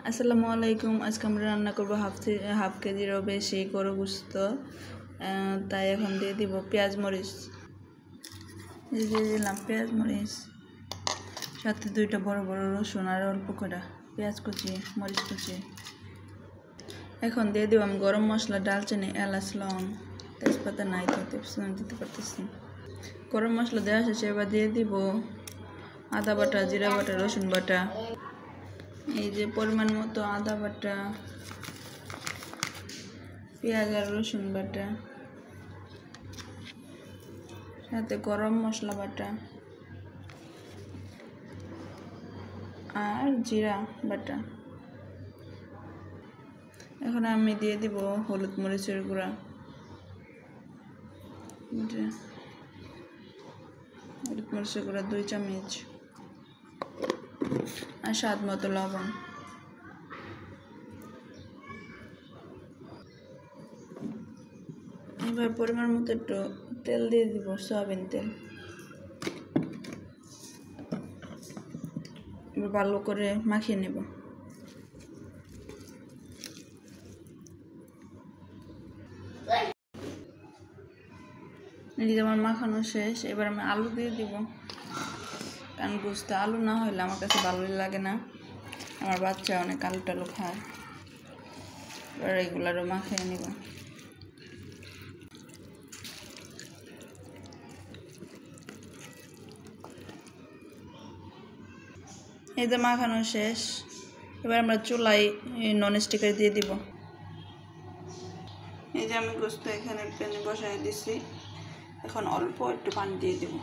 আসসালামু আলাইকুম। আজকে আমরা রান্না করব হাফ কেজিরও বেশি গরু গোশত। তাই এখন দিয়ে দিব পেঁয়াজ মরিচ। দিয়ে দিলাম পেঁয়াজ মরিচ, সাথে দুইটা বড় বড় রসুন আর অল্প করে পেঁয়াজ কুচি, মরিচ কুচি। এখন দিয়ে দিব আমি গরম মশলা, ডালচিনি, এলাচ, লং, তেজপাতা নাই তো তেজপাতা দিতে পারতেছি। গরম মশলা দেওয়া শেষে এবার দিয়ে দিব আদা বাটা, জিরা বাটা, রসুন বাটা। এই যে পরিমাণ মতো আদা বাটা, পেঁয়াজ আর রসুন বাটা, সাথে গরম মশলা বাটা আর জিরা বাটা। এখন আমি দিয়ে দিব হলুদ মরিচের গুঁড়া, হলুদ মরিচের গুঁড়া 2 চামচ আর স্বাদ মতো লবণ। এবার পরিমাণ মতো একটু তেল দিয়ে দিব, সয়াবিন তেল। এবার ভালো করে মাখিয়ে নেব। এই যে আমার মাখানো শেষ। এবার আমি আলু দিয়ে দিব, কারণ বুঝতে আলু না হলে আমার কাছে ভালোই লাগে না। আমার বাচ্চা অনেক আলু টালু খায়। এবার এগুলারও মাখিয়ে নিব। এই যে মাখানো শেষ। এবার আমরা চুলায় নন স্টিকার দিয়ে দিব। এই যে আমি গোশত এখানে প্যানে বসাই দিছি। এখন অল্প একটু পানি দিয়ে দিব,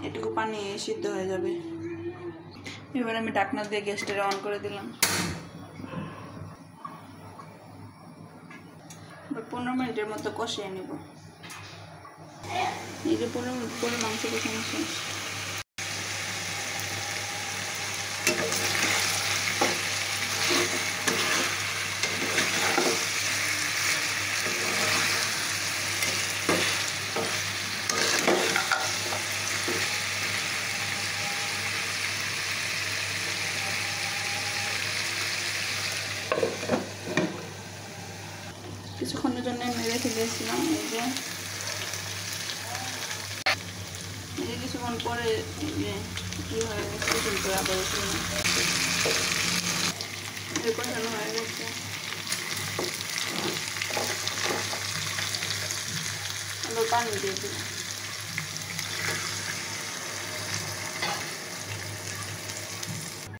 এটুকু পানি সিদ্ধ হয়ে যাবে। এবার আমি ঢাকনা দিয়ে গ্যাসটা অন করে দিলাম। 15 মিনিটের মতো কষিয়ে নিব। এই যে 15 মিনিট পরে মাংস কষানো শেষ। কিছুক্ষণের জন্য আমি রেখে দিয়েছিলাম। এই যে কিছুক্ষণ পরে এই যে কী হয়ে গেছে, করে আবার কষানো হয়ে গেছে। আবার পানি দিয়ে দিলাম।